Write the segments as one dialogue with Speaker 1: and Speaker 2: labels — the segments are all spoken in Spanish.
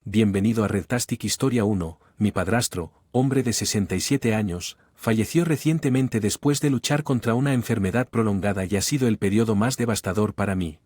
Speaker 1: Bienvenido a Redtastic Historia 1. Mi padrastro, hombre de 67 años, falleció recientemente después de luchar contra una enfermedad prolongada y ha sido el periodo más devastador para mí.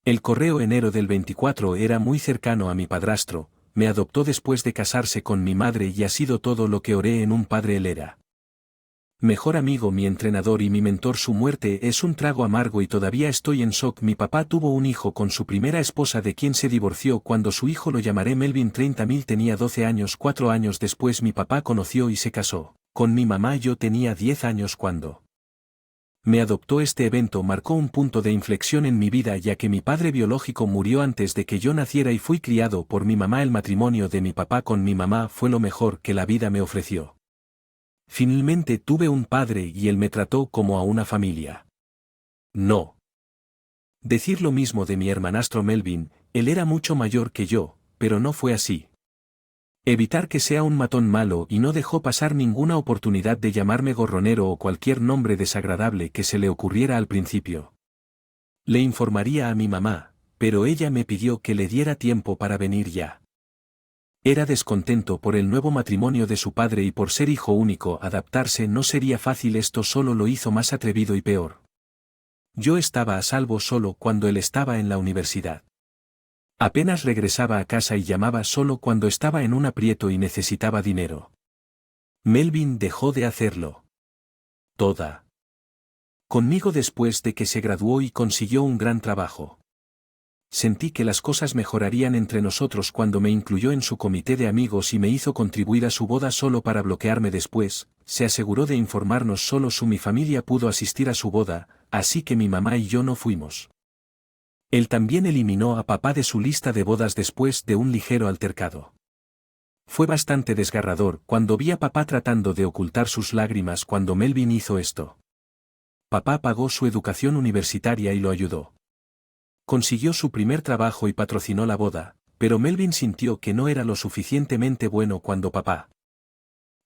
Speaker 1: El correo enero del 24 era muy cercano a mi padrastro, me adoptó después de casarse con mi madre y ha sido todo lo que oré en un padre él era. Mejor amigo, mi entrenador y mi mentor. Su muerte es un trago amargo y todavía estoy en shock. Mi papá tuvo un hijo con su primera esposa de quien se divorció cuando su hijo, lo llamaré Melvin 30.000, tenía 12 años. 4 años después mi papá conoció y se casó con mi mamá. Yo tenía 10 años cuando me adoptó. Este evento marcó un punto de inflexión en mi vida, ya que mi padre biológico murió antes de que yo naciera y fui criado por mi mamá. El matrimonio de mi papá con mi mamá fue lo mejor que la vida me ofreció. Finalmente tuve un padre y él me trató como a una familia. No decir lo mismo de mi hermanastro Melvin, él era mucho mayor que yo, pero no fue así. Evitar que sea un matón malo y no dejó pasar ninguna oportunidad de llamarme gorronero o cualquier nombre desagradable que se le ocurriera al principio. Le informaría a mi mamá, pero ella me pidió que le diera tiempo para venir ya. Era descontento por el nuevo matrimonio de su padre y por ser hijo único. Adaptarse no sería fácil, esto solo lo hizo más atrevido y peor. Yo estaba a salvo solo cuando él estaba en la universidad. Apenas regresaba a casa y llamaba solo cuando estaba en un aprieto y necesitaba dinero. Melvin dejó de hacerlo toda conmigo después de que se graduó y consiguió un gran trabajo. Sentí que las cosas mejorarían entre nosotros cuando me incluyó en su comité de amigos y me hizo contribuir a su boda solo para bloquearme después. Se aseguró de informarnos solo mi familia pudo asistir a su boda, así que mi mamá y yo no fuimos. Él también eliminó a papá de su lista de bodas después de un ligero altercado. Fue bastante desgarrador cuando vi a papá tratando de ocultar sus lágrimas cuando Melvin hizo esto. Papá pagó su educación universitaria y lo ayudó. Consiguió su primer trabajo y patrocinó la boda, pero Melvin sintió que no era lo suficientemente bueno cuando papá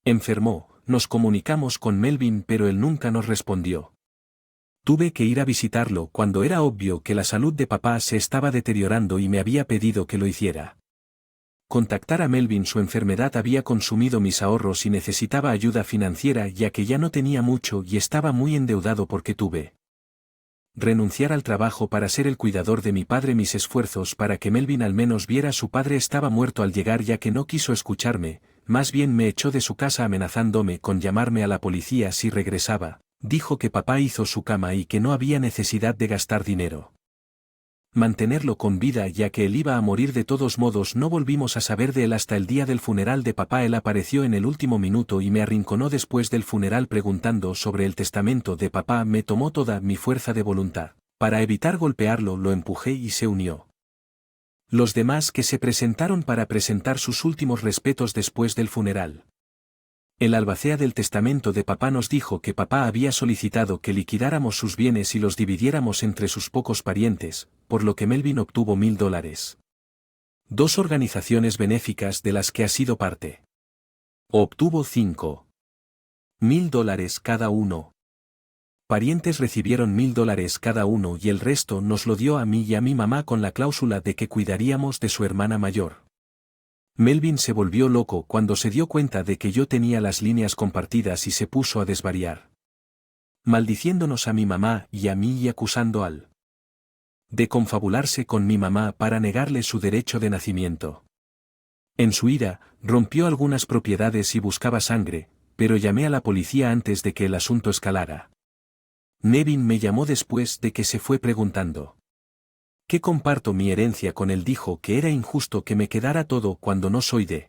Speaker 1: enfermó. Nos comunicamos con Melvin pero él nunca nos respondió. Tuve que ir a visitarlo cuando era obvio que la salud de papá se estaba deteriorando y me había pedido que lo hiciera. Contactar a Melvin, su enfermedad había consumido mis ahorros y necesitaba ayuda financiera ya que ya no tenía mucho y estaba muy endeudado porque tuve renunciar al trabajo para ser el cuidador de mi padre. Mis esfuerzos para que Melvin al menos viera a su padre estaba muerto al llegar, ya que no quiso escucharme, más bien me echó de su casa amenazándome con llamarme a la policía si regresaba. Dijo que papá hizo su cama y que no había necesidad de gastar dinero. Mantenerlo con vida ya que él iba a morir de todos modos. No volvimos a saber de él hasta el día del funeral de papá. Él apareció en el último minuto y me arrinconó después del funeral preguntando sobre el testamento de papá. Me tomó toda mi fuerza de voluntad. Para evitar golpearlo lo empujé y se unió. Los demás que se presentaron para presentar sus últimos respetos después del funeral. El albacea del testamento de papá nos dijo que papá había solicitado que liquidáramos sus bienes y los dividiéramos entre sus pocos parientes, por lo que Melvin obtuvo $1.000. 2 organizaciones benéficas de las que ha sido parte obtuvo $5.000 cada uno. Parientes recibieron $1.000 cada uno y el resto nos lo dio a mí y a mi mamá con la cláusula de que cuidaríamos de su hermana mayor. Melvin se volvió loco cuando se dio cuenta de que yo tenía las líneas compartidas y se puso a desvariar, maldiciéndonos a mi mamá y a mí y acusando al de confabularse con mi mamá para negarle su derecho de nacimiento. En su ira, rompió algunas propiedades y buscaba sangre, pero llamé a la policía antes de que el asunto escalara. Melvin me llamó después de que se fue preguntando que comparto mi herencia con él. Dijo que era injusto que me quedara todo cuando no soy de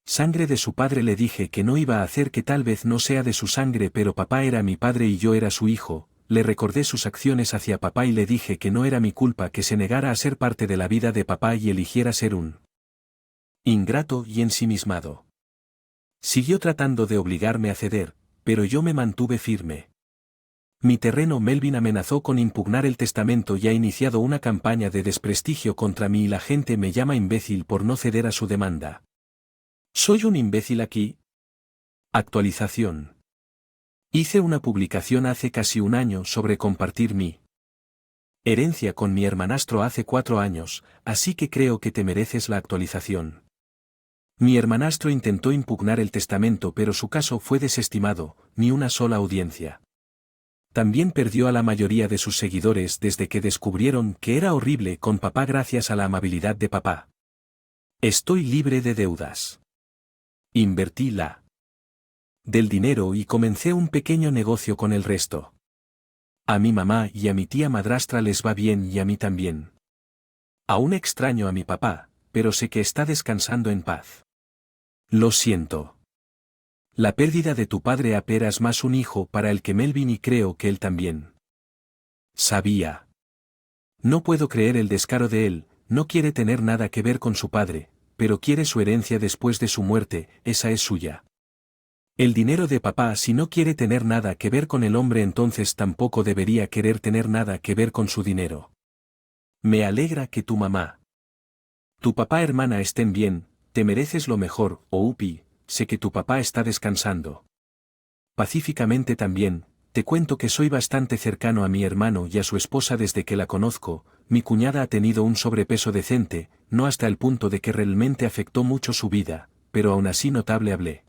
Speaker 1: sangre de su padre. Le dije que no iba a hacer, que tal vez no sea de su sangre, pero papá era mi padre y yo era su hijo. Le recordé sus acciones hacia papá y le dije que no era mi culpa que se negara a ser parte de la vida de papá y eligiera ser un ingrato y ensimismado. Siguió tratando de obligarme a ceder, pero yo me mantuve firme. Mi terreno. Melvin amenazó con impugnar el testamento y ha iniciado una campaña de desprestigio contra mí y la gente me llama imbécil por no ceder a su demanda. ¿Soy un imbécil aquí? Actualización. Hice una publicación hace casi un año sobre compartir mi Herencia con mi hermanastro hace 4 años, así que creo que te mereces la actualización. Mi hermanastro intentó impugnar el testamento pero su caso fue desestimado, ni una sola audiencia. También perdió a la mayoría de sus seguidores desde que descubrieron que era horrible con papá gracias a la amabilidad de papá. Estoy libre de deudas. Invertí del dinero y comencé un pequeño negocio con el resto. A mi mamá y a mi tía madrastra les va bien y a mí también. Aún extraño a mi papá, pero sé que está descansando en paz. Lo siento. La pérdida de tu padre apenas más un hijo para el que Melvin y creo que él también. Sabía. No puedo creer el descaro de él, no quiere tener nada que ver con su padre, pero quiere su herencia después de su muerte, esa es suya. El dinero de papá si no quiere tener nada que ver con el hombre entonces tampoco debería querer tener nada que ver con su dinero. Me alegra que tu mamá, tu papá hermana estén bien, te mereces lo mejor, Oupi, sé que tu papá está descansando. Pacíficamente también, te cuento que soy bastante cercano a mi hermano y a su esposa desde que la conozco, mi cuñada ha tenido un sobrepeso decente, no hasta el punto de que realmente afectó mucho su vida, pero aún así notable hablé.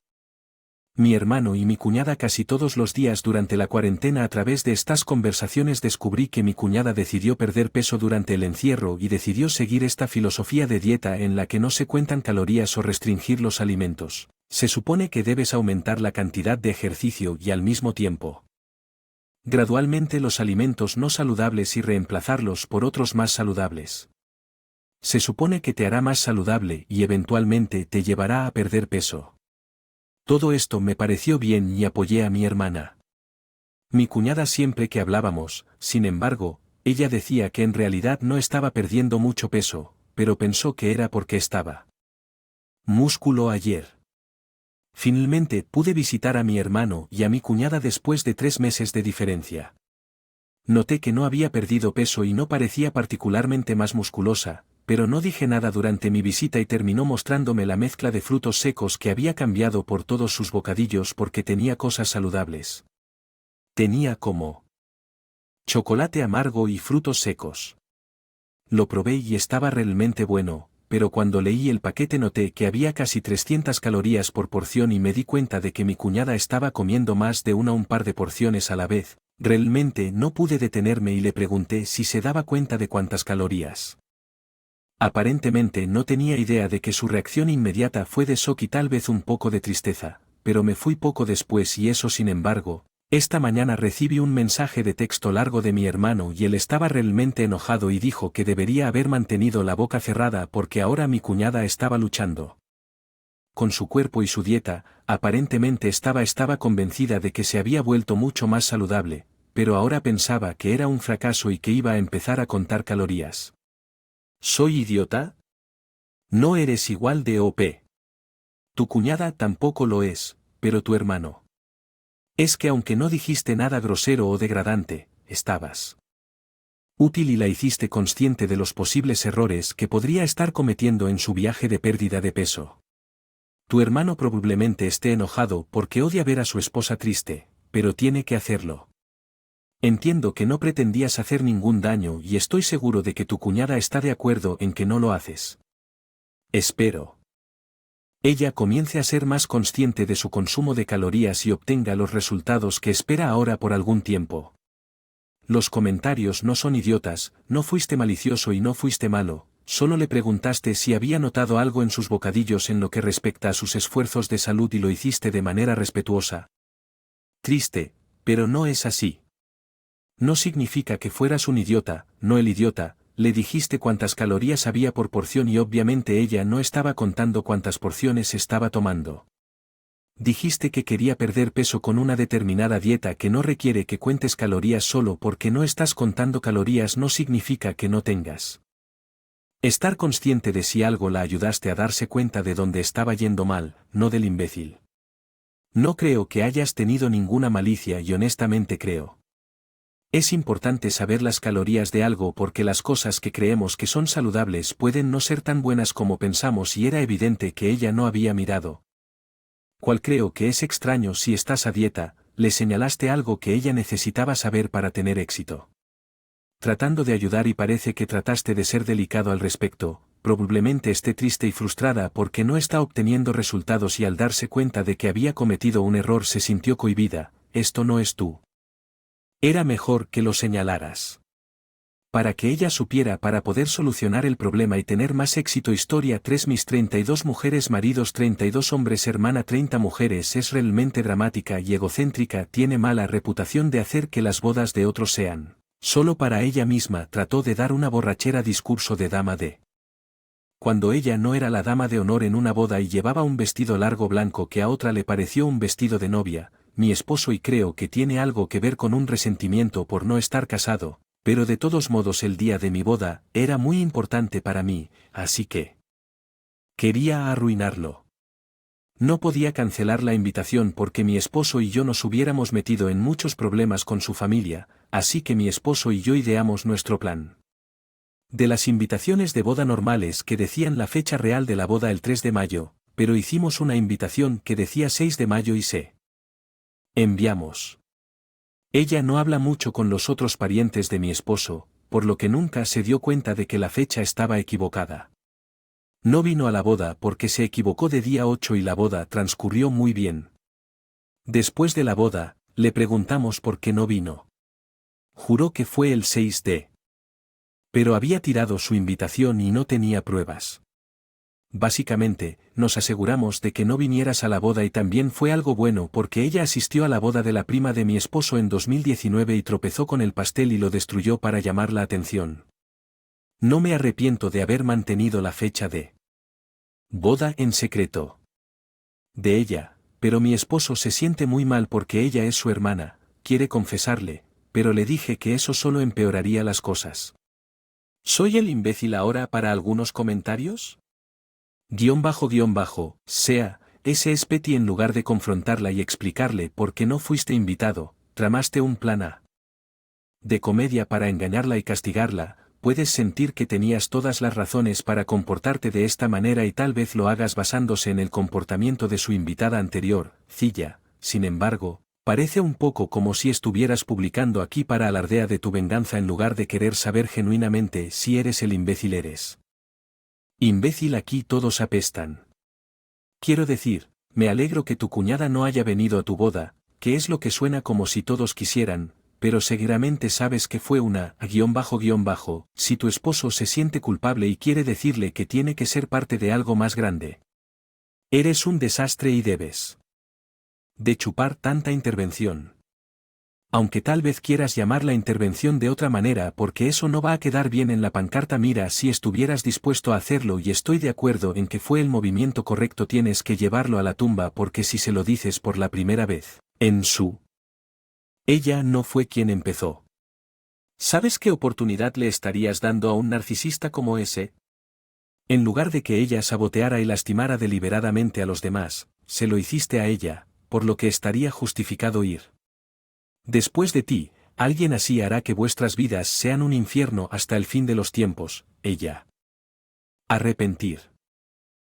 Speaker 1: Mi hermano y mi cuñada casi todos los días durante la cuarentena a través de estas conversaciones descubrí que mi cuñada decidió perder peso durante el encierro y decidió seguir esta filosofía de dieta en la que no se cuentan calorías o restringir los alimentos. Se supone que debes aumentar la cantidad de ejercicio y al mismo tiempo gradualmente los alimentos no saludables y reemplazarlos por otros más saludables. Se supone que te hará más saludable y eventualmente te llevará a perder peso. Todo esto me pareció bien y apoyé a mi hermana. Mi cuñada siempre que hablábamos, sin embargo, ella decía que en realidad no estaba perdiendo mucho peso, pero pensó que era porque estaba músculo ayer. Finalmente pude visitar a mi hermano y a mi cuñada después de 3 meses de diferencia. Noté que no había perdido peso y no parecía particularmente más musculosa, pero no dije nada durante mi visita y terminó mostrándome la mezcla de frutos secos que había cambiado por todos sus bocadillos porque tenía cosas saludables. Tenía como chocolate amargo y frutos secos. Lo probé y estaba realmente bueno, pero cuando leí el paquete noté que había casi 300 calorías por porción y me di cuenta de que mi cuñada estaba comiendo más de un par de porciones a la vez. Realmente no pude detenerme y le pregunté si se daba cuenta de cuántas calorías. Aparentemente no tenía idea de que su reacción inmediata fue de shock y tal vez un poco de tristeza, pero me fui poco después y eso sin embargo, esta mañana recibí un mensaje de texto largo de mi hermano y él estaba realmente enojado y dijo que debería haber mantenido la boca cerrada porque ahora mi cuñada estaba luchando con su cuerpo y su dieta, aparentemente estaba convencida de que se había vuelto mucho más saludable, pero ahora pensaba que era un fracaso y que iba a empezar a contar calorías. ¿Soy idiota? No eres igual de OP. Tu cuñada tampoco lo es, pero tu hermano. Es que aunque no dijiste nada grosero o degradante, estabas útil y la hiciste consciente de los posibles errores que podría estar cometiendo en su viaje de pérdida de peso. Tu hermano probablemente esté enojado porque odia ver a su esposa triste, pero tiene que hacerlo. Entiendo que no pretendías hacer ningún daño y estoy seguro de que tu cuñada está de acuerdo en que no lo haces. Espero ella comience a ser más consciente de su consumo de calorías y obtenga los resultados que espera ahora por algún tiempo. Los comentarios no son idiotas, no fuiste malicioso y no fuiste malo, solo le preguntaste si había notado algo en sus bocadillos en lo que respecta a sus esfuerzos de salud y lo hiciste de manera respetuosa. Triste, pero no es así. No significa que fueras un idiota, no el idiota. Le dijiste cuántas calorías había por porción y obviamente ella no estaba contando cuántas porciones estaba tomando. Dijiste que quería perder peso con una determinada dieta que no requiere que cuentes calorías solo porque no estás contando calorías no significa que no tengas. Estar consciente de si algo la ayudaste a darse cuenta de dónde estaba yendo mal, no del imbécil. No creo que hayas tenido ninguna malicia y honestamente creo. Es importante saber las calorías de algo porque las cosas que creemos que son saludables pueden no ser tan buenas como pensamos y era evidente que ella no había mirado. Cual creo que es extraño si estás a dieta, le señalaste algo que ella necesitaba saber para tener éxito. tratando de ayudar y parece que trataste de ser delicado al respecto, probablemente esté triste y frustrada porque no está obteniendo resultados y al darse cuenta de que había cometido un error se sintió cohibida, esto no es tú. Era mejor que lo señalaras. Para que ella supiera para poder solucionar el problema y tener más éxito. Historia 3 Mis 32 mujeres maridos 32 hombres hermana 30 mujeres es realmente dramática y egocéntrica. Tiene mala reputación de hacer que las bodas de otros sean solo para ella misma. Trató de dar una borrachera discurso de dama de cuando ella no era la dama de honor en una boda y llevaba un vestido largo blanco que a otra le pareció un vestido de novia, mi esposo, y creo que tiene algo que ver con un resentimiento por no estar casado. Pero de todos modos el día de mi boda era muy importante para mí, así que quería arruinarlo. No podía cancelar la invitación porque mi esposo y yo nos hubiéramos metido en muchos problemas con su familia, así que mi esposo y yo ideamos nuestro plan. De las invitaciones de boda normales que decían la fecha real de la boda el 3 de mayo, pero hicimos una invitación que decía 6 de mayo y se enviamos. Ella no habla mucho con los otros parientes de mi esposo, por lo que nunca se dio cuenta de que la fecha estaba equivocada. No vino a la boda porque se equivocó de día 8 y la boda transcurrió muy bien. Después de la boda, le preguntamos por qué no vino. Juró que fue el 6 de. Pero había tirado su invitación y no tenía pruebas. Básicamente, nos aseguramos de que no vinieras a la boda y también fue algo bueno porque ella asistió a la boda de la prima de mi esposo en 2019 y tropezó con el pastel y lo destruyó para llamar la atención. No me arrepiento de haber mantenido la fecha de boda en secreto de ella, pero mi esposo se siente muy mal porque ella es su hermana, quiere confesarle, pero le dije que eso solo empeoraría las cosas. ¿Soy el imbécil ahora para algunos comentarios? Sea, ese es Petty. En lugar de confrontarla y explicarle por qué no fuiste invitado, tramaste un plan A de comedia para engañarla y castigarla. Puedes sentir que tenías todas las razones para comportarte de esta manera y tal vez lo hagas basándose en el comportamiento de su invitada anterior, Cilla. Sin embargo, parece un poco como si estuvieras publicando aquí para alardear de tu venganza en lugar de querer saber genuinamente si eres el imbécil. Eres imbécil, aquí todos apestan. Quiero decir, me alegro que tu cuñada no haya venido a tu boda, que es lo que suena como si todos quisieran, pero seguramente sabes que fue una si tu esposo se siente culpable y quiere decirle que tiene que ser parte de algo más grande. Eres un desastre y debes de chupar tanta intervención. Aunque tal vez quieras llamar la intervención de otra manera porque eso no va a quedar bien en la pancarta. Mira, si estuvieras dispuesto a hacerlo y estoy de acuerdo en que fue el movimiento correcto, tienes que llevarlo a la tumba porque si se lo dices por la primera vez, ella no fue quien empezó. ¿Sabes qué oportunidad le estarías dando a un narcisista como ese? En lugar de que ella saboteara y lastimara deliberadamente a los demás, se lo hiciste a ella, por lo que estaría justificado ir después de ti. Alguien así hará que vuestras vidas sean un infierno hasta el fin de los tiempos. Ella arrepentir.